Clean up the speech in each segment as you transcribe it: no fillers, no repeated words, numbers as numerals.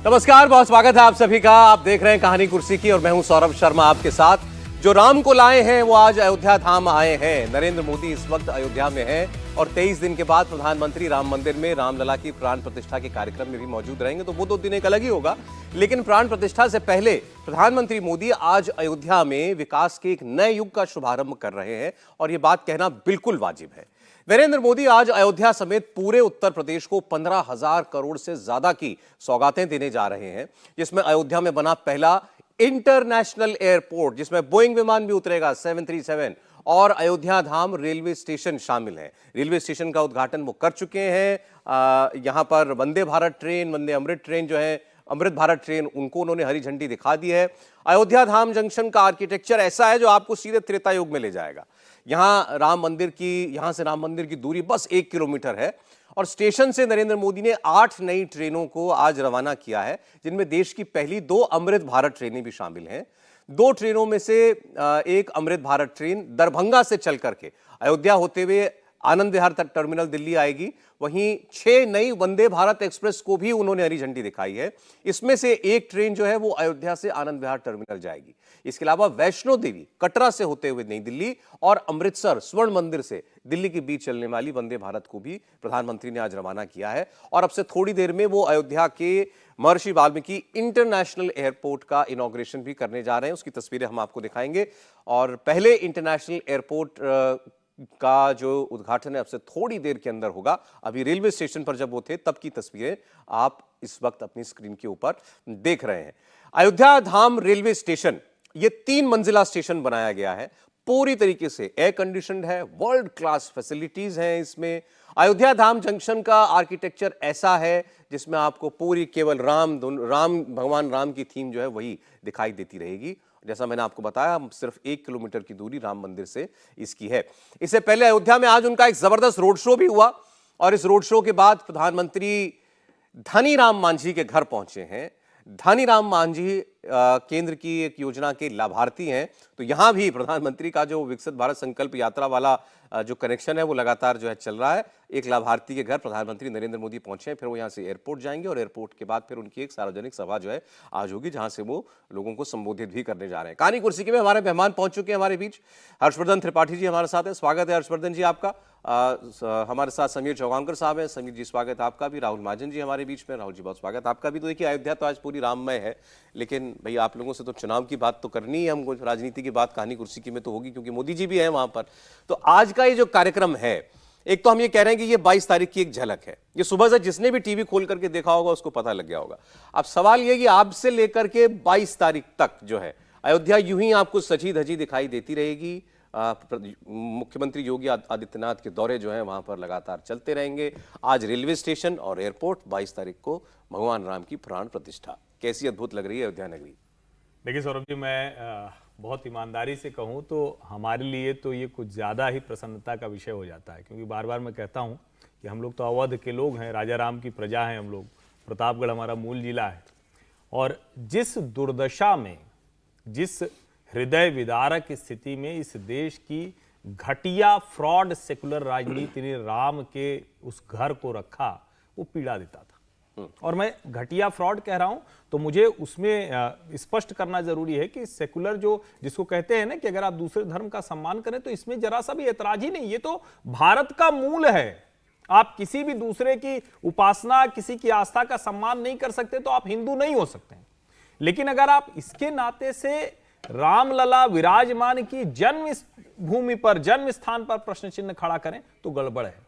नमस्कार, बहुत स्वागत है आप सभी का। आप देख रहे हैं कहानी कुर्सी की और मैं हूं सौरभ शर्मा आपके साथ। जो राम को लाए हैं वो आज अयोध्या धाम आए हैं। नरेंद्र मोदी इस वक्त अयोध्या में हैं और 23 दिन के बाद प्रधानमंत्री राम मंदिर में रामलला की प्राण प्रतिष्ठा के कार्यक्रम में भी मौजूद रहेंगे। तो वो 2 दिन एक अलग ही होगा, लेकिन प्राण प्रतिष्ठा से पहले प्रधानमंत्री मोदी आज अयोध्या में विकास के एक नए युग का शुभारंभ कर रहे हैं और ये बात कहना बिल्कुल वाजिब है। नरेंद्र मोदी आज अयोध्या समेत पूरे उत्तर प्रदेश को 15,000 करोड़ से ज्यादा की सौगातें देने जा रहे हैं, जिसमें अयोध्या में बना पहला इंटरनेशनल एयरपोर्ट, जिसमें बोइंग विमान भी उतरेगा 737, और अयोध्या धाम रेलवे स्टेशन शामिल है। रेलवे स्टेशन का उद्घाटन वो कर चुके हैं। यहां पर वंदे भारत ट्रेन, वंदे अमृत ट्रेन जो है, अमृत भारत ट्रेन, उनको उन्होंने हरी झंडी दिखा दी है। अयोध्या धाम जंक्शन का आर्किटेक्चर ऐसा है जो आपको सीधे त्रेता युग में ले जाएगा। यहां से राम मंदिर की दूरी बस 1 किलोमीटर है और स्टेशन से नरेंद्र मोदी ने 8 नई ट्रेनों को आज रवाना किया है, जिनमें देश की पहली 2 अमृत भारत ट्रेनें भी शामिल हैं। 2 ट्रेनों में से एक अमृत भारत ट्रेन दरभंगा से चल करके अयोध्या होते हुए आनंद विहार टर्मिनल दिल्ली आएगी। वहीं 6 नई वंदे भारत एक्सप्रेस को भी उन्होंने हरी झंडी दिखाई है। इसमें से एक ट्रेन जो है वो अयोध्या से आनंद विहार टर्मिनल जाएगी। इसके अलावा वैष्णो देवी कटरा से होते हुए नई दिल्ली और अमृतसर स्वर्ण मंदिर से दिल्ली के बीच चलने वाली वंदे भारत को भी प्रधानमंत्री ने आज रवाना किया है। और अब से थोड़ी देर में वो अयोध्या के महर्षि वाल्मीकि इंटरनेशनल एयरपोर्ट का इनॉग्रेशन भी करने जा रहे हैं। उसकी तस्वीरें हम आपको दिखाएंगे। और पहले इंटरनेशनल एयरपोर्ट का जो उद्घाटन है अब से थोड़ी देर के अंदर होगा। अभी रेलवे स्टेशन पर जब वो थे तब की तस्वीरें आप इस वक्त अपनी स्क्रीन के ऊपर देख रहे हैं। अयोध्या धाम रेलवे स्टेशन, ये 3 मंजिला स्टेशन बनाया गया है। पूरी तरीके से एयर कंडीशनड है, वर्ल्ड क्लास फैसिलिटीज हैं इसमें। अयोध्या धाम जंक्शन का आर्किटेक्चर ऐसा है जिसमें आपको पूरी केवल भगवान राम की थीम जो है वही दिखाई देती रहेगी। जैसा मैंने आपको बताया, सिर्फ 1 किलोमीटर की दूरी राम मंदिर से इसकी है। इससे पहले अयोध्या में आज उनका एक जबरदस्त रोड शो भी हुआ और इस रोड शो के बाद प्रधानमंत्री धनीराम मांझी के घर पहुंचे हैं। धनीराम मांझी केंद्र की एक योजना के लाभार्थी हैं। तो यहां भी प्रधानमंत्री का जो विकसित भारत संकल्प यात्रा वाला जो कनेक्शन है वो लगातार जो है चल रहा है। एक लाभार्थी के घर प्रधानमंत्री नरेंद्र मोदी पहुंचे हैं, फिर वो यहां से एयरपोर्ट जाएंगे और एयरपोर्ट के बाद फिर उनकी एक सार्वजनिक सभा जो है आज होगी, जहां से वो लोगों को संबोधित भी करने जा रहे हैं। कहानी कुर्सी के में हमारे मेहमान पहुंच चुके हैं हमारे बीच। हर्षवर्धन त्रिपाठी जी हमारे साथ है। स्वागत है हर्षवर्धन जी आपका। हमारे साथ समीर चौगानकर साहब हैं। समीर जी स्वागत है आपका भी। राहुल महाजन जी हमारे बीच में। राहुल जी बहुत स्वागत आपका भी। तो देखिए, अयोध्या तो आज पूरी राममय है, लेकिन भाई आप लोगों से तो चुनाव की बात तो करनी है, हमको राजनीति की बात कहानी कुर्सी की में तो होगी, क्योंकि मोदी जी भी हैं वहां पर। तो आज का ये जो कार्यक्रम है, एक तो हम ये कह रहे हैं कि ये 22 तारीख की एक झलक है। ये सुबह से जिसने भी टीवी खोल करके देखा होगा उसको पता लग गया होगा। अब सवाल ये कि आप से लेकर के 22 तारीख तक जो है अयोध्या यूं ही आपको सजी धजी दिखाई देती रहेगी। मुख्यमंत्री योगी आदित्यनाथ के दौरे जो है वहां पर लगातार चलते रहेंगे। आज रेलवे स्टेशन और एयरपोर्ट, 22 तारीख को भगवान राम की प्राण प्रतिष्ठा। कैसी अद्भुत लग रही है अयोध्या नगरी। देखिए सौरभ जी, मैं बहुत ईमानदारी से कहूं तो हमारे लिए तो ये कुछ ज़्यादा ही प्रसन्नता का विषय हो जाता है, क्योंकि बार बार मैं कहता हूं कि हम लोग तो अवध के लोग हैं, राजा राम की प्रजा हैं हम लोग। प्रतापगढ़ हमारा मूल जिला है और जिस दुर्दशा में, जिस हृदय विदारक स्थिति में इस देश की घटिया फ्रॉड सेकुलर राजनीति ने राम के उस घर को रखा, वो पीड़ा देता था। और मैं घटिया फ्रॉड कह रहा हूं तो मुझे उसमें स्पष्ट करना जरूरी है कि सेकुलर जो जिसको कहते हैं ना कि अगर आप दूसरे धर्म का सम्मान करें तो इसमें जरा सा भी ऐतराज ही नहीं। ये तो भारत का मूल है। आप किसी भी दूसरे की उपासना, किसी की आस्था का सम्मान नहीं कर सकते तो आप हिंदू नहीं हो सकते। लेकिन अगर आप इसके नाते से रामलला विराजमान की जन्म भूमि पर, जन्म स्थान पर प्रश्न चिन्ह खड़ा करें तो गड़बड़ है।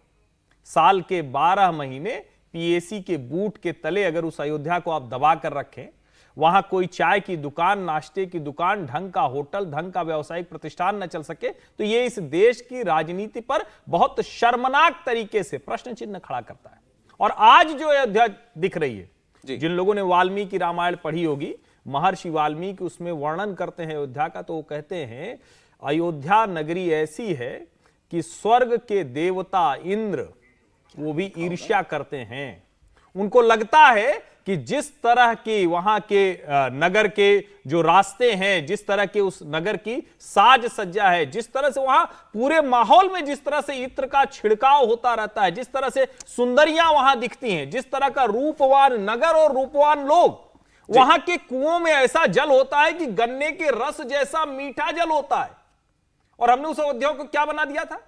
साल के 12 महीने पीएसी के बूट के तले अगर उस अयोध्या को आप दबा कर रखें, वहां कोई चाय की दुकान, नाश्ते की दुकान, ढंग का होटल, ढंग का व्यावसायिक प्रतिष्ठान न चल सके, तो यह इस देश की राजनीति पर बहुत शर्मनाक तरीके से प्रश्न चिन्ह खड़ा करता है। और आज जो अयोध्या दिख रही है, जिन लोगों ने वाल्मीकि रामायण पढ़ी होगी, महर्षि वाल्मीकि उसमें वर्णन करते हैं अयोध्या का, तो वो कहते हैं अयोध्या नगरी ऐसी है कि स्वर्ग के देवता इंद्र वो भी ईर्ष्या करते हैं। उनको लगता है कि जिस तरह की वहां के नगर के जो रास्ते हैं, जिस तरह के उस नगर की साज सज्जा है, जिस तरह से वहां पूरे माहौल में जिस तरह से इत्र का छिड़काव होता रहता है, जिस तरह से सुंदरियां वहां दिखती हैं, जिस तरह का रूपवान नगर और रूपवान लोग वहां के कुओं में ऐसा जल होता है कि गन्ने के रस जैसा मीठा जल होता है, और हमने उस अयोध्या को क्या बना दिया था।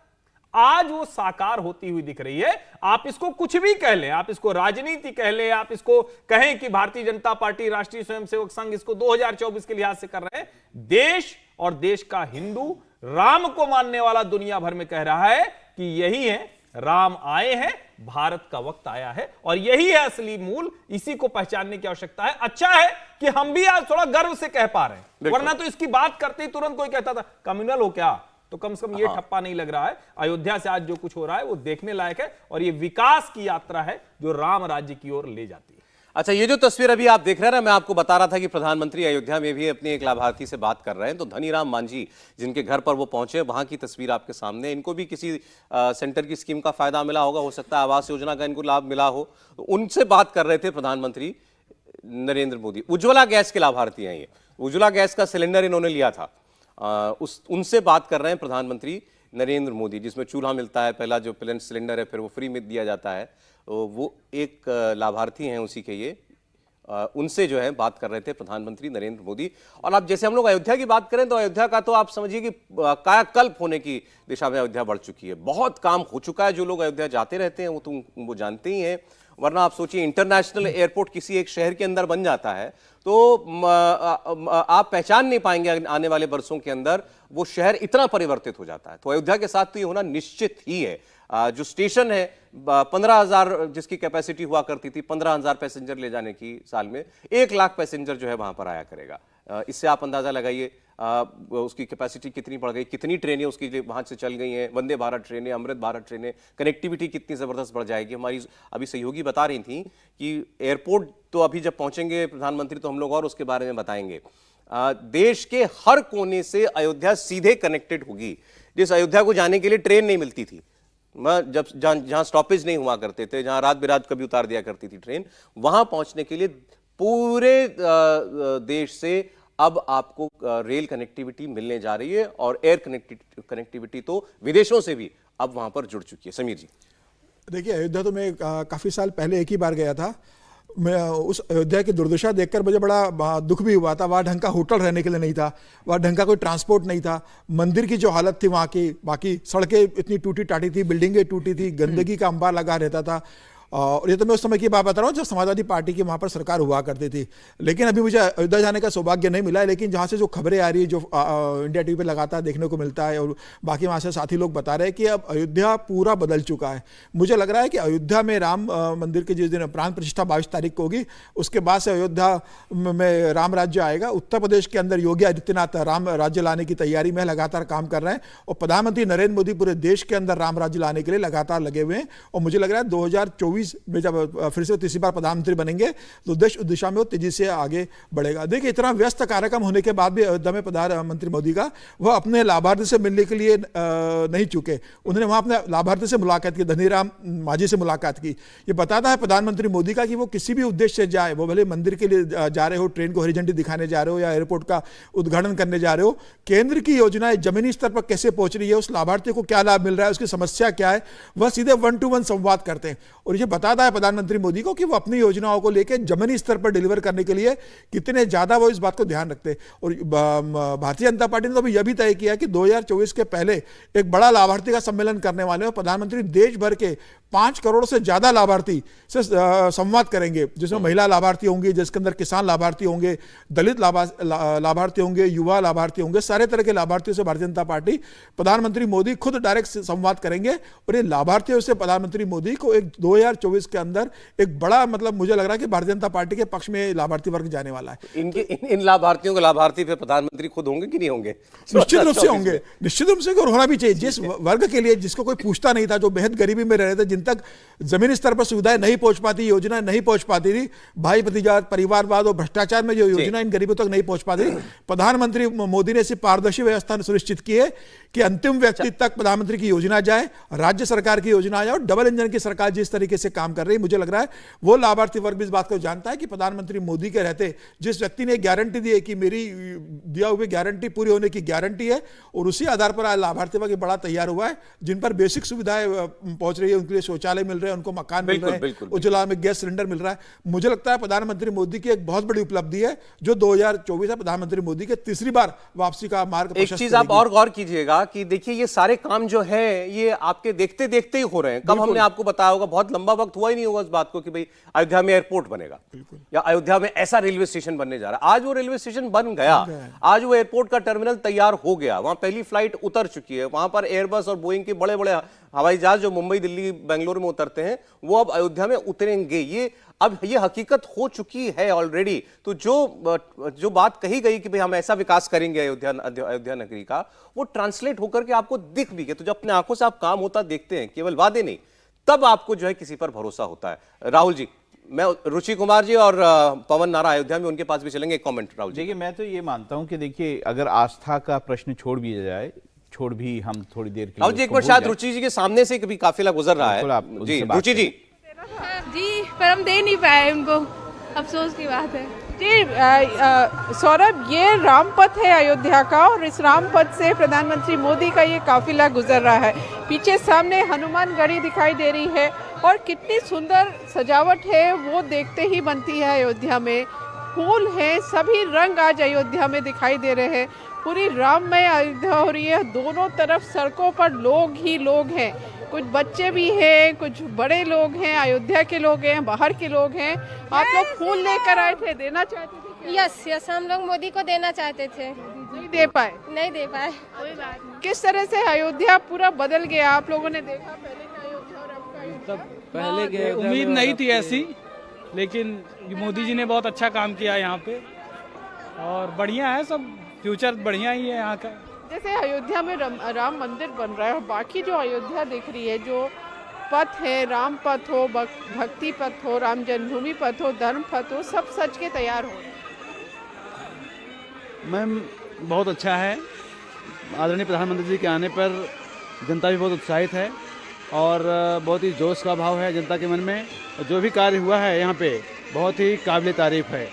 आज वो साकार होती हुई दिख रही है। आप इसको कुछ भी कह लें, आप इसको राजनीति कह लें, आप इसको कहें कि भारतीय जनता पार्टी, राष्ट्रीय स्वयंसेवक संघ इसको 2024 के लिहाज से कर रहे हैं। देश और देश का हिंदू, राम को मानने वाला दुनिया भर में कह रहा है कि यही है, राम आए हैं, भारत का वक्त आया है, और यही है असली मूल। इसी को पहचानने की आवश्यकता है। अच्छा है कि हम भी आज थोड़ा गर्व से कह पा रहे हैं, वरना तो इसकी बात करते ही तुरंत कोई कहता था कम्युनल हो क्या, तो कम से कम ये ठप्पा नहीं लग रहा है। अयोध्या से आज जो कुछ हो रहा है वो देखने लायक है, और ये विकास की यात्रा है जो राम राज्य की ओर ले जाती है। अच्छा, ये जो तस्वीर अभी आप देख रहे हैं ना, मैं आपको बता रहा था कि प्रधानमंत्री अयोध्या में भी अपने एक लाभार्थी से बात कर रहे हैं। तो धनीराम मांझी, जिनके घर पर वो पहुंचे, वहां की तस्वीर आपके सामने। इनको भी किसी सेंटर की स्कीम का फायदा मिला होगा, हो सकता है आवास योजना का इनको लाभ मिला हो। तो उनसे बात कर रहे थे प्रधानमंत्री नरेंद्र मोदी। उज्ज्वला गैस के लाभार्थी हैं ये। उज्ज्वला गैस का सिलेंडर इन्होंने लिया था, उनसे बात कर रहे हैं प्रधानमंत्री नरेंद्र मोदी, जिसमें चूल्हा मिलता है, पहला जो प्लेन सिलेंडर है फिर वो फ्री में दिया जाता है। तो वो एक लाभार्थी हैं उसी के, ये उनसे जो है बात कर रहे थे प्रधानमंत्री नरेंद्र मोदी। और अब जैसे हम लोग अयोध्या की बात करें तो अयोध्या का तो आप समझिए कि कायाकल्प होने की दिशा में अयोध्या बढ़ चुकी है। बहुत काम हो चुका है। जो लोग अयोध्या जाते रहते हैं वो जानते ही हैं। वरना आप सोचिए, इंटरनेशनल एयरपोर्ट किसी एक शहर के अंदर बन जाता है तो आप पहचान नहीं पाएंगे आने वाले वर्षों के अंदर, वो शहर इतना परिवर्तित हो जाता है। तो अयोध्या के साथ तो ये होना निश्चित ही है। जो स्टेशन है 15,000 जिसकी कैपेसिटी हुआ करती थी, 15,000 पैसेंजर ले जाने की साल में, 1 लाख पैसेंजर जो है वहां पर आया करेगा। इससे आप अंदाजा लगाइए उसकी कैपेसिटी कितनी बढ़ गई, कितनी ट्रेनें उसकी वहां से चल गई हैं, वंदे भारत ट्रेनें, अमृत भारत ट्रेनें, कनेक्टिविटी कितनी जबरदस्त बढ़ जाएगी। हमारी अभी सहयोगी बता रही थी कि एयरपोर्ट तो अभी जब पहुंचेंगे प्रधानमंत्री तो हम लोग और उसके बारे में बताएंगे। देश के हर कोने से अयोध्या सीधे कनेक्टेड होगी। जिस अयोध्या को जाने के लिए ट्रेन नहीं मिलती थी, जब जहां स्टॉपेज नहीं हुआ करते थे, जहां रात बिरात कभी उतार दिया करती थी ट्रेन, वहां पहुंचने के लिए पूरे देश से अब आपको रेल कनेक्टिविटी मिलने जा रही है, और एयर कनेक्टिविटी तो विदेशों से भी अब वहां पर जुड़ चुकी है। समीर जी, देखिए, अयोध्या तो मैं काफ़ी साल पहले एक ही बार गया था। मैं उस अयोध्या की दुर्दशा देखकर मुझे बड़ा दुख भी हुआ था। वहाँ ढंग का होटल रहने के लिए नहीं था, वहाँ ढंग का कोई ट्रांसपोर्ट नहीं था। मंदिर की जो हालत थी वहाँ की, बाकी सड़कें इतनी टूटी टाटी थी, बिल्डिंगें टूटी थी, गंदगी का अंबार लगा रहता था। और ये तो मैं उस समय की बात बता रहा हूँ जब समाजवादी पार्टी की वहाँ पर सरकार हुआ करती थी। लेकिन अभी मुझे अयोध्या जाने का सौभाग्य नहीं मिला है। लेकिन जहाँ से जो खबरें आ रही है, जो इंडिया टीवी पे लगातार देखने को मिलता है, और बाकी वहाँ से साथी लोग बता रहे हैं कि अब अयोध्या पूरा बदल चुका है। मुझे लग रहा है कि अयोध्या में राम मंदिर के जिस दिन प्राण प्रतिष्ठा 22 तारीख को होगी, उसके बाद से अयोध्या में राम राज्य आएगा। उत्तर प्रदेश के अंदर योगी आदित्यनाथ राम राज्य लाने की तैयारी में लगातार काम कर रहे हैं, और प्रधानमंत्री नरेंद्र मोदी पूरे देश के अंदर राम राज्य लाने के लिए लगातार लगे हुए हैं। और मुझे लग रहा है 2024 में जब फिर से तीसरी बार प्रधानमंत्री बनेंगे तो देश उस दिशा में वो तेजी से आगे बढ़ेगा। देखिए, इतना व्यस्त कार्यक्रम होने के बाद भी अयोध्या में प्रधानमंत्री मोदी का वह अपने लाभार्थी से मिलने के लिए नहीं चुके। उन्होंने वहां अपने लाभार्थी से मुलाकात की, धनीराम मांझी से मुलाकात की। ये बताता है प्रधानमंत्री मोदी का कि वो किसी भी उद्देश्य से जाए, वो भले मंदिर के लिए जा रहे हो, ट्रेन को हरी झंडी दिखाने जा रहे हो, या एयरपोर्ट का उद्घाटन करने जा रहे हो, केंद्र की योजनाएं जमीनी स्तर पर कैसे पहुंच रही है, उस लाभार्थी को क्या लाभ मिल रहा है, उसकी समस्या क्या है, वह सीधे 1-to-1 संवाद करते हैं। और ये बताता है प्रधानमंत्री मोदी को कि वो अपनी योजनाओं को लेकर जमीनी स्तर पर डिलीवर करने के लिए कितने ज्यादा वो इस बात को ध्यान रखते हैं। और भारतीय जनता पार्टी ने तो अभी यह भी तय किया कि 2024 के पहले एक बड़ा लाभार्थी का सम्मेलन करने वाले हैं। प्रधानमंत्री देश भर के 5 करोड़ से ज्यादा लाभार्थी से संवाद करेंगे, जिसमें महिला लाभार्थी होंगे, जिसके अंदर किसान लाभार्थी होंगे, दलित लाभार्थी होंगे, युवा लाभार्थी होंगे, सारे तरह के लाभार्थियों से भारतीय जनता पार्टी, प्रधानमंत्री मोदी खुद डायरेक्ट संवाद करेंगे। और ये लाभार्थियों से प्रधानमंत्री मोदी को एक 2024 के अंदर एक बड़ा, मतलब मुझे लग रहा है कि भारतीय जनता पार्टी के पक्ष में लाभार्थी वर्ग जाने वाला है। इन लाभार्थियों के लाभार्थी फिर प्रधानमंत्री खुद होंगे कि नहीं होंगे? निश्चित रूप से होंगे, निश्चित रूप से, और होना भी चाहिए। जिस वर्ग के लिए, जिसको कोई पूछता नहीं था, जो बेहद गरीबी में रह रहे थे, जिन तक जमीनी स्तर पर सुविधाएं नहीं पहुंच पाती, योजनाएं नहीं पहुंच पाती थी, भाई भतीजा परिवारवाद और भ्रष्टाचार में जो योजना इन गरीबों तक नहीं पहुंच पाती, प्रधानमंत्री मोदी ने ऐसी पारदर्शी व्यवस्था सुनिश्चित की है कि अंतिम व्यक्ति तक प्रधानमंत्री की योजना जाए, राज्य सरकार की योजना जाए। और डबल इंजन की सरकार जिस तरीके से काम कर रही है, मुझे लग रहा है वो लाभार्थी वर्ग भी इस बात को जानता है कि प्रधानमंत्री मोदी के रहते जिस व्यक्ति ने गारंटी दी है कि मेरी दिया हुई गारंटी पूरी होने की गारंटी है, और उसी आधार पर आज लाभार्थी वर्ग बड़ा तैयार हुआ है। जिन पर बेसिक सुविधाएं पहुंच रही है, उनके लिए शौचालय मिल रहे हैं, उनको मकान मिल बिल्कुल, रहे हैं, बिल्कुल। उज्ज्वला में गैस सिलेंडर मिल रहा है। मुझे लगता है प्रधानमंत्री मोदी की एक बहुत बड़ी उपलब्धि है जो 2024 है प्रधानमंत्री मोदी के तीसरी बार वापसी का मार्ग एक प्रशस्त चीज आप करेगी। और गौर कीजिएगा कि देखिए ये सारे काम जो है ये आपके देखते देखते ही हो रहे हैं। कब हमने आपको बताया होगा, बहुत लंबा वक्त हुआ ही नहीं होगा इस बात को कि भाई अयोध्या में एयरपोर्ट बनेगा या अयोध्या में ऐसा रेलवे स्टेशन बनने जा रहा है। आज वो रेलवे स्टेशन बन गया, आज वो एयरपोर्ट का टर्मिनल तैयार हो गया, वहां पहली फ्लाइट उतर चुकी है, वहां पर एयरबस और बोइंग के बड़े बड़े हवाई जहाज जो मुंबई, दिल्ली, बेंगलुरु में उतरते हैं वो अब अयोध्या में उतरेंगे। ये हकीकत हो चुकी है ऑलरेडी। तो जो बात कही गई कि भाई हम ऐसा विकास करेंगे अयोध्या नगरी का, वो ट्रांसलेट होकर के आपको दिख भी गया। तो जब अपने आंखों से आप काम होता देखते हैं, केवल वादे नहीं, तब आपको जो है किसी पर भरोसा होता है। राहुल जी, मैं रुचि कुमार जी और पवन नारा अयोध्या में, उनके पास भी चलेंगे। एक कमेंट राहुल जी। देखिए, मैं तो ये मानता हूं कि देखिए अगर आस्था का प्रश्न छोड़ भी हम थोड़ी देर के राहुल जी, एक बार शायद रुचि जी के सामने से कभी काफिला गुजर रहा बिल्कुल, आप है उनसे जी। बात रुचि जी, जी, पर हम दे नहीं पाए उनको, अफसोस की बात है। जी सौरभ, ये राम पथ है अयोध्या का और इस राम पथ से प्रधानमंत्री मोदी का ये काफिला गुजर रहा है। पीछे सामने हनुमान गढ़ी दिखाई दे रही है और कितनी सुंदर सजावट है वो देखते ही बनती है। अयोध्या में फूल हैं, सभी रंग आज अयोध्या में दिखाई दे रहे हैं। पूरी राममय अयोध्या हो रही है, दोनों तरफ सड़कों पर लोग ही लोग हैं, कुछ बच्चे भी हैं, कुछ बड़े लोग हैं, अयोध्या के लोग हैं, बाहर के लोग हैं। आप लोग फूल लेकर आए थे, देना चाहते थे? यस, हम लोग मोदी को देना चाहते थे, नहीं दे पाए। नहीं दे पाए। कोई बात नहीं। किस तरह से अयोध्या पूरा बदल गया, आप लोगों ने देखा पहले का अयोध्या और अब का अयोध्या? पहले के उम्मीद नहीं थी ऐसी, लेकिन मोदी जी ने बहुत अच्छा काम किया यहाँ पे और बढ़िया है, सब फ्यूचर बढ़िया ही है यहाँ का। जैसे अयोध्या में राम मंदिर बन रहा है और बाकी जो अयोध्या दिख रही है, जो पथ है, राम पथ हो, भक्ति पथ हो, राम जन्मभूमि पथ हो, धर्म पथ हो, सब सच के तैयार हो रहे हैं। मैम, बहुत अच्छा है। आदरणीय प्रधानमंत्री जी के आने पर जनता भी बहुत उत्साहित है और बहुत ही जोश का भाव है जनता के मन में। जो भी कार्य हुआ है यहाँ पे बहुत ही काबिल तारीफ है।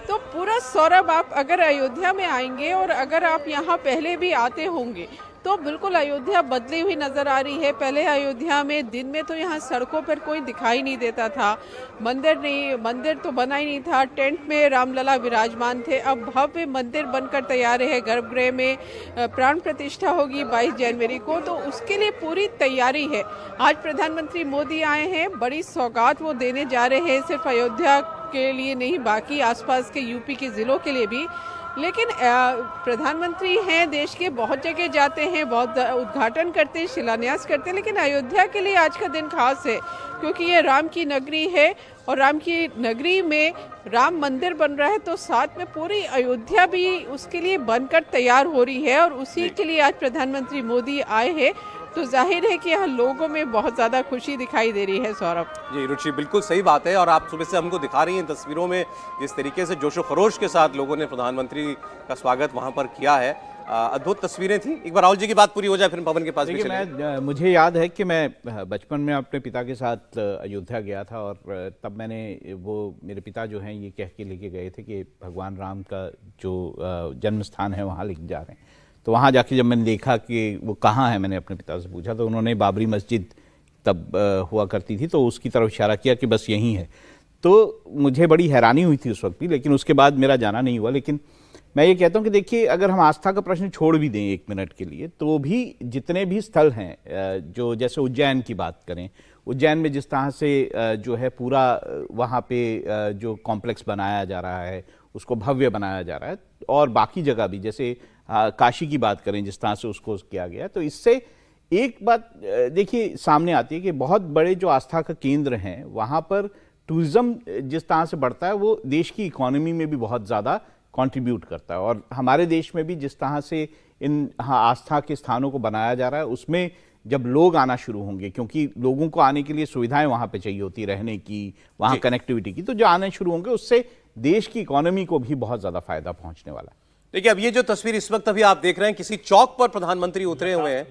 तो पूरा सौरभ, आप अगर अयोध्या में आएंगे और अगर आप यहाँ पहले भी आते होंगे तो बिल्कुल अयोध्या बदली हुई नज़र आ रही है। पहले अयोध्या में दिन में तो यहाँ सड़कों पर कोई दिखाई नहीं देता था, मंदिर तो बना ही नहीं था, टेंट में रामलला विराजमान थे। अब भव्य मंदिर बनकर तैयार है, गर्भगृह में प्राण प्रतिष्ठा होगी 22 जनवरी को, तो उसके लिए पूरी तैयारी है। आज प्रधानमंत्री मोदी आए हैं, बड़ी सौगात वो देने जा रहे हैं, सिर्फ अयोध्या के लिए नहीं, बाकी आसपास के यूपी के ज़िलों के लिए भी। लेकिन प्रधानमंत्री हैं, देश के बहुत जगह जाते हैं, बहुत उद्घाटन करते हैं, शिलान्यास करते हैं, लेकिन अयोध्या के लिए आज का दिन खास है क्योंकि ये राम की नगरी है और राम की नगरी में राम मंदिर बन रहा है, तो साथ में पूरी अयोध्या भी उसके लिए बनकर तैयार हो रही है और उसी के लिए आज प्रधानमंत्री मोदी आए हैं। तो जाहिर है कि यहाँ लोगों में बहुत ज़्यादा खुशी दिखाई दे रही है। सौरभ जी, रुचि, बिल्कुल सही बात है। और आप सुबह से हमको दिखा रही हैं तस्वीरों में जिस तरीके से जोशो खरोश के साथ लोगों ने प्रधानमंत्री का स्वागत वहां पर किया है, अद्भुत तस्वीरें थी। एक बार राहुल जी की बात पूरी हो जाए फिर पवन के पास भी चलेंगे। मुझे याद है कि मैं बचपन में अपने पिता के साथ अयोध्या गया था और तब मैंने मेरे पिता जो हैं ये कह के लेके गए थे कि भगवान राम का जो जन्म स्थान है वहाँ लेके जा रहे हैं। तो वहाँ जाके जब मैंने देखा कि वो कहाँ है, मैंने अपने पिता से पूछा तो उन्होंने बाबरी मस्जिद तब हुआ करती थी तो उसकी तरफ इशारा किया कि बस यहीं है। तो मुझे बड़ी हैरानी हुई थी उस वक्त भी, लेकिन उसके बाद मेरा जाना नहीं हुआ। लेकिन मैं ये कहता हूँ कि देखिए, अगर हम आस्था का प्रश्न छोड़ भी दें एक मिनट के लिए, तो भी जितने भी स्थल हैं, जो जैसे उज्जैन की बात करें, उज्जैन में जिस तरह से जो है पूरा वहाँ पे जो कॉम्प्लेक्स बनाया जा रहा है उसको भव्य बनाया जा रहा है, और बाकी जगह भी जैसे काशी की बात करें जिस तरह से उसको किया गया, तो इससे एक बात देखिए सामने आती है कि बहुत बड़े जो आस्था का केंद्र हैं वहाँ पर टूरिज्म जिस तरह से बढ़ता है वो देश की इकोनॉमी में भी बहुत ज़्यादा कंट्रीब्यूट करता है। और हमारे देश में भी जिस तरह से इन आस्था के स्थानों को बनाया जा रहा है, उसमें जब लोग आना शुरू होंगे, क्योंकि लोगों को आने के लिए सुविधाएं वहाँ पे चाहिए होती, रहने की, वहाँ कनेक्टिविटी की, तो जो आने शुरू होंगे उससे देश की इकोनॉमी को भी बहुत ज़्यादा फायदा पहुँचने वाला है। देखिए, अब ये जो तस्वीर इस वक्त अभी आप देख रहे हैं, किसी चौक पर प्रधानमंत्री उतरे हुए हैं,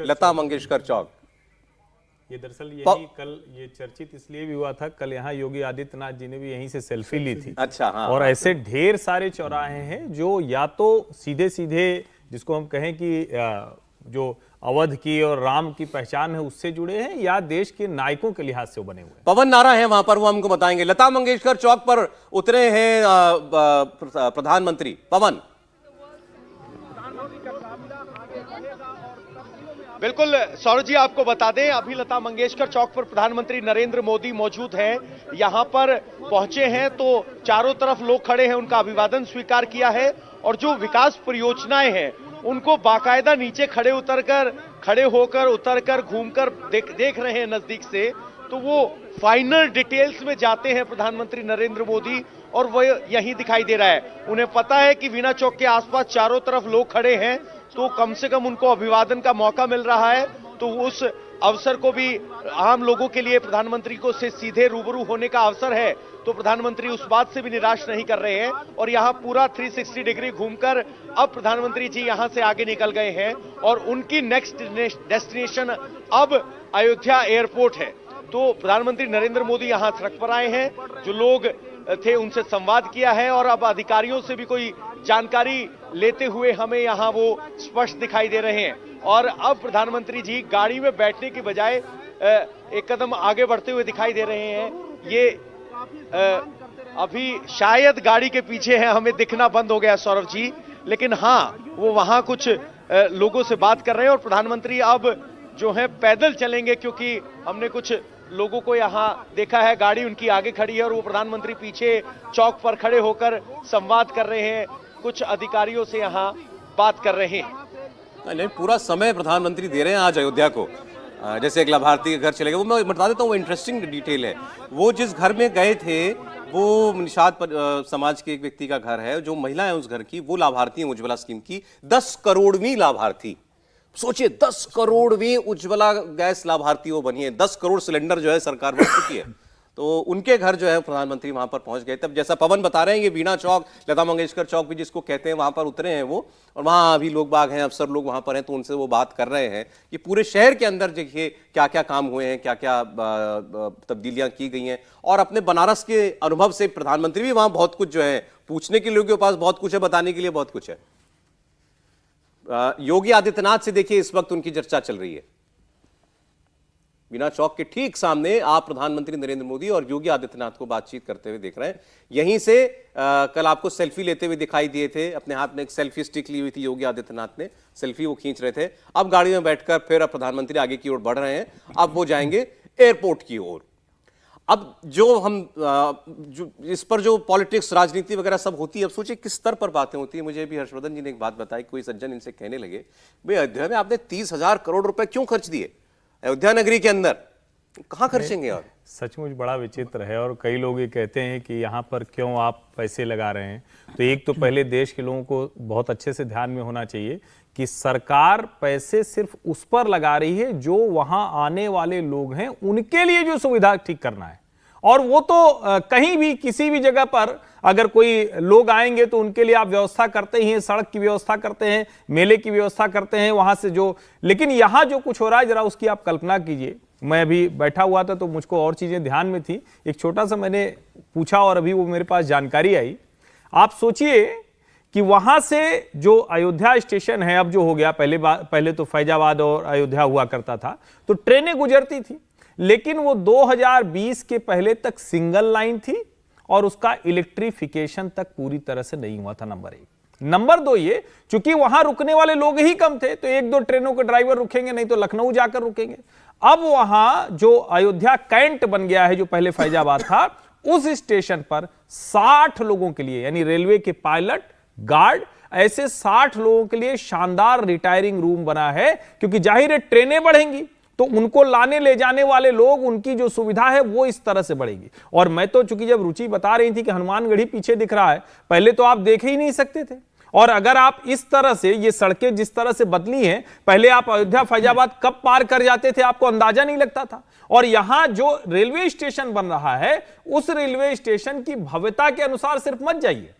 लता मंगेशकर चौक। ये दरअसल यही कल ये चर्चित इसलिए भी हुआ था, कल यहाँ योगी आदित्यनाथ जी ने भी यहीं से सेल्फी ली थी। अच्छा, हाँ। और ऐसे ढेर सारे चौराहे हैं जो या तो सीधे सीधे जिसको हम कहें कि जो अवध की और राम की पहचान है उससे जुड़े हैं या देश के नायकों के लिहाज से वो बने हुए हैं? पवन नारा है वहां पर, वो हमको बताएंगे। लता मंगेशकर चौक पर उतरे हैं प्रधानमंत्री। पवन। बिल्कुल सौरभ जी, आपको बता दें अभी लता मंगेशकर चौक पर प्रधानमंत्री नरेंद्र मोदी मौजूद हैं। यहां पर पहुंचे हैं तो चारों तरफ लोग खड़े हैं, उनका अभिवादन स्वीकार किया है और जो विकास परियोजनाएं हैं उनको बाकायदा नीचे खड़े होकर उतरकर घूमकर देख रहे हैं नजदीक से। तो वो फाइनल डिटेल्स में जाते हैं प्रधानमंत्री नरेंद्र मोदी और वो यहीं दिखाई दे रहा है। उन्हें पता है कि वीणा चौक के आसपास चारों तरफ लोग खड़े हैं तो कम से कम उनको अभिवादन का मौका मिल रहा है। तो उस अवसर को भी आम लोगों के लिए प्रधानमंत्री को से सीधे रूबरू होने का अवसर है, तो प्रधानमंत्री उस बात से भी निराश नहीं कर रहे हैं और यहां पूरा 360 डिग्री घूमकर अब प्रधानमंत्री जी यहां से आगे निकल गए हैं और उनकी नेक्स्ट डेस्टिनेशन अब अयोध्या एयरपोर्ट है। तो प्रधानमंत्री नरेंद्र मोदी यहां सड़क पर आए हैं, जो लोग थे उनसे संवाद किया है और अब अधिकारियों से भी कोई जानकारी लेते हुए हमें यहां वो स्पष्ट दिखाई दे रहे हैं। और अब प्रधानमंत्री जी गाड़ी में बैठने की बजाय एक कदम आगे बढ़ते हुए दिखाई दे रहे हैं। ये अभी शायद गाड़ी के पीछे है, हमें दिखना बंद हो गया सौरभ जी, लेकिन हाँ वो वहां कुछ लोगों से बात कर रहे हैं और प्रधानमंत्री अब जो है पैदल चलेंगे, क्योंकि हमने कुछ लोगों को यहां देखा है, गाड़ी उनकी आगे खड़ी है और वो प्रधानमंत्री पीछे चौक पर खड़े होकर संवाद कर रहे हैं, कुछ अधिकारियों से यहां बात कर रहे हैं। नहीं, पूरा समय प्रधानमंत्री दे रहे हैं आज अयोध्या को। जैसे एक लाभार्थी के घर चले गए, वो मैं बता देता हूँ, वो इंटरेस्टिंग डिटेल है। वो जिस घर में गए थे वो निषाद समाज के एक व्यक्ति का घर है, जो महिला है उस घर की, वो लाभार्थी है उज्ज्वला स्कीम की, 10 करोड़वीं लाभार्थी। सोचिए 10 करोड़वीं उज्ज्वला गैस लाभार्थी वो बनी है। 10 करोड़ सिलेंडर जो है सरकार बढ़ चुकी है, तो उनके घर जो है प्रधानमंत्री वहां पर पहुंच गए। तब जैसा पवन बता रहे हैं, ये वीणा चौक, लता मंगेशकर चौक भी जिसको कहते हैं, वहां पर उतरे हैं वो, और वहां अभी लोग बाग हैं, अफसर लोग वहां पर हैं, तो उनसे वो बात कर रहे हैं कि पूरे शहर के अंदर देखिए क्या क्या काम हुए हैं, क्या क्या तब्दीलियां की गई हैं। और अपने बनारस के अनुभव से प्रधानमंत्री भी वहां बहुत कुछ जो है पूछने के लोगों के पास बहुत कुछ है, बताने के लिए बहुत कुछ है। योगी आदित्यनाथ से देखिए इस वक्त उनकी चर्चा चल रही है। वीणा चौक के ठीक सामने आप प्रधानमंत्री नरेंद्र मोदी और योगी आदित्यनाथ को बातचीत करते हुए देख रहे हैं। यहीं से कल आपको सेल्फी लेते हुए दिखाई दिए थे, अपने हाथ में एक सेल्फी स्टिक ली हुई थी योगी आदित्यनाथ ने, सेल्फी वो खींच रहे थे। अब गाड़ी में बैठकर फिर अब प्रधानमंत्री आगे की ओर बढ़ रहे हैं, अब वो जाएंगे एयरपोर्ट की ओर। अब जो इस पर जो पॉलिटिक्स, राजनीति वगैरह सब होती है, अब सोचिए किस स्तर पर बातें होती है। मुझे भी हर्षवर्धन जी ने एक बात बताई, कोई सज्जन इनसे कहने लगे, भाई अयोध्या में आपने 30,000 करोड़ रुपए क्यों खर्च दिए अयोध्या नगरी के अंदर, कहां खर्चेंगे? और सचमुच बड़ा विचित्र है और कई लोग ये कहते हैं कि यहाँ पर क्यों आप पैसे लगा रहे हैं। तो एक तो पहले देश के लोगों को बहुत अच्छे से ध्यान में होना चाहिए कि सरकार पैसे सिर्फ उस पर लगा रही है जो वहां आने वाले लोग हैं उनके लिए जो सुविधा ठीक करना है, और वो तो कहीं भी किसी भी जगह पर अगर कोई लोग आएंगे तो उनके लिए आप व्यवस्था करते ही हैं, सड़क की व्यवस्था करते हैं, मेले की व्यवस्था करते हैं वहां से जो, लेकिन यहां जो कुछ हो रहा है जरा उसकी आप कल्पना कीजिए। मैं अभी बैठा हुआ था तो मुझको और चीजें ध्यान में थी, एक छोटा सा मैंने पूछा और अभी वो मेरे पास जानकारी आई। आप सोचिए कि वहां से जो अयोध्या स्टेशन है, अब जो हो गया, पहले तो फैजाबाद और अयोध्या हुआ करता था, तो ट्रेनें गुजरती थी, लेकिन वो 2020 के पहले तक सिंगल लाइन थी और उसका इलेक्ट्रिफिकेशन तक पूरी तरह से नहीं हुआ था, नंबर 1। नंबर 2 ये, चूंकि वहां रुकने वाले लोग ही कम थे तो 1-2 ट्रेनों के ड्राइवर रुकेंगे, नहीं तो लखनऊ जाकर रुकेंगे। अब वहां जो अयोध्या कैंट बन गया है, जो पहले फैजाबाद था, उस स्टेशन पर 60 लोगों के लिए, यानी रेलवे के पायलट, गार्ड, ऐसे 60 लोगों के लिए शानदार रिटायरिंग रूम बना है, क्योंकि जाहिर है ट्रेनें बढ़ेंगी तो उनको लाने ले जाने वाले लोग, उनकी जो सुविधा है वो इस तरह से बढ़ेगी। और मैं तो चूंकि जब रुचि बता रही थी कि हनुमानगढ़ी पीछे दिख रहा है, पहले तो आप देख ही नहीं सकते थे, और अगर आप इस तरह से ये सड़कें जिस तरह से बदली हैं, पहले आप अयोध्या फैजाबाद कब पार कर जाते थे आपको अंदाजा नहीं लगता था। और यहां जो रेलवे स्टेशन बन रहा है, उस रेलवे स्टेशन की भव्यता के अनुसार सिर्फ मत जाइए,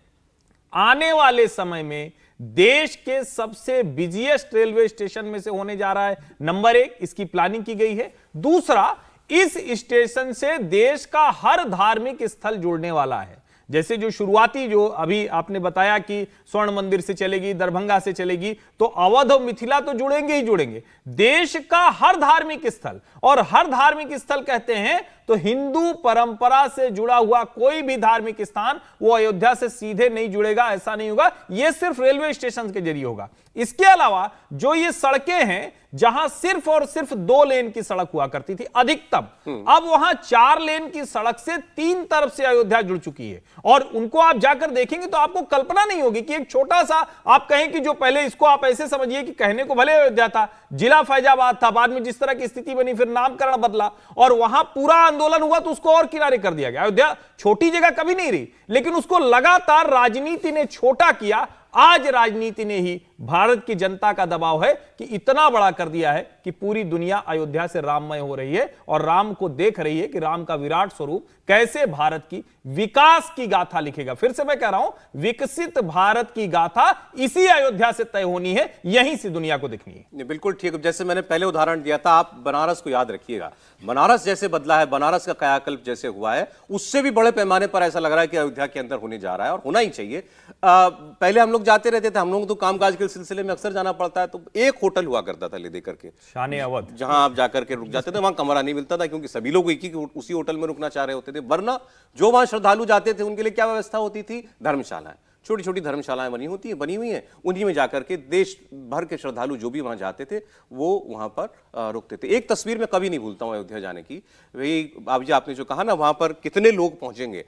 आने वाले समय में देश के सबसे बिजिएस्ट रेलवे स्टेशन में से होने जा रहा है। नंबर 1, इसकी प्लानिंग की गई है। दूसरा, इस स्टेशन से देश का हर धार्मिक स्थल जुड़ने वाला है। जैसे जो शुरुआती जो अभी आपने बताया कि स्वर्ण मंदिर से चलेगी, दरभंगा से चलेगी, तो अवध और मिथिला तो जुड़ेंगे ही जुड़ेंगे। देश का हर धार्मिक स्थल, और हर धार्मिक स्थल कहते हैं तो हिंदू परंपरा से जुड़ा हुआ कोई भी धार्मिक स्थान वो अयोध्या से सीधे नहीं जुड़ेगा, ऐसा नहीं होगा। यह सिर्फ रेलवे स्टेशन के जरिए होगा। इसके अलावा जो ये सड़कें हैं, जहां सिर्फ और सिर्फ 2 लेन की सड़क हुआ करती थी अधिकतम, अब वहां 4 लेन की सड़क से 3 तरफ से अयोध्या जुड़ चुकी है। और उनको आप जाकर देखेंगे तो आपको कल्पना नहीं होगी कि एक छोटा सा, आप कहें कि जो पहले, इसको आप ऐसे समझिए कि कहने को भले अयोध्या था, जिला फैजाबाद था, बाद में जिस तरह की स्थिति बनी फिर नामकरण बदला और वहां पूरा आंदोलन हुआ तो उसको और किनारे कर दिया गया। अयोध्या छोटी जगह कभी नहीं रही, लेकिन उसको लगातार राजनीति ने छोटा किया। आज राजनीति ने ही, भारत की जनता का दबाव है कि इतना बड़ा कर दिया है कि पूरी दुनिया अयोध्या से राममय हो रही है और राम को देख रही है कि राम का विराट स्वरूप कैसे भारत की विकास की गाथा लिखेगा। फिर से मैं कह रहा हूं, विकसित भारत की गाथा इसी अयोध्या से तय होनी है, यहीं से दुनिया को दिखनी है। बिल्कुल ठीक। जैसे मैंने पहले उदाहरण दिया था, आप बनारस को याद रखिएगा। बनारस जैसे बदला है, बनारस का कायाकल्प जैसे हुआ है, उससे भी बड़े पैमाने पर ऐसा लग रहा है कि अयोध्या के अंदर होने जा रहा है और होना ही चाहिए। पहले हम लोग जाते रहते थे, हम लोग तो कामकाज के सिलसिले में अक्सर जाना पड़ता है, तो एक होटल हुआ करता था ले दे करके, शान अवध, जहां आप जाकर के रुक जाते थे। वहां कमरा नहीं मिलता था क्योंकि सभी लोग एक ही उसी होटल में रुकना चाह रहे होते थे। वरना जो वहां श्रद्धालु जाते थे उनके लिए क्या व्यवस्था होती थी? धर्मशालाएं, छोटी छोटी धर्मशालाएं बनी हुई हैं, उन्हीं में जाकर के देश भर के श्रद्धालु जो भी वहां जाते थे वो वहां पर रुकते थे। एक तस्वीर मैं कभी नहीं भूलता हूं अयोध्या जाने की, वही आप जी आपने जो कहा ना, वहां पर कितने लोग पहुंचेंगे।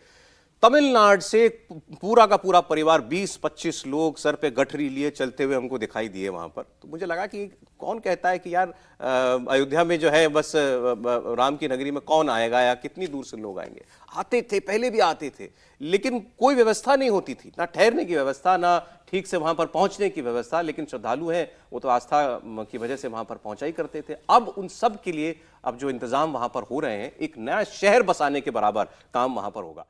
तमिलनाडु से पूरा का पूरा परिवार, 20-25 लोग सर पे गठरी लिए चलते हुए हमको दिखाई दिए वहां पर। तो मुझे लगा कि कौन कहता है कि यार अयोध्या में जो है बस राम की नगरी में कौन आएगा या कितनी दूर से लोग आएंगे। आते थे, पहले भी आते थे, लेकिन कोई व्यवस्था नहीं होती थी, ना ठहरने की व्यवस्था, ना ठीक से वहां पर पहुंचने की व्यवस्था। लेकिन श्रद्धालु हैं वो तो आस्था की वजह से वहां पर पहुंचा ही करते थे। अब उन सब के लिए अब जो इंतजाम वहां पर हो रहे हैं, एक नया शहर बसाने के बराबर काम वहां पर होगा।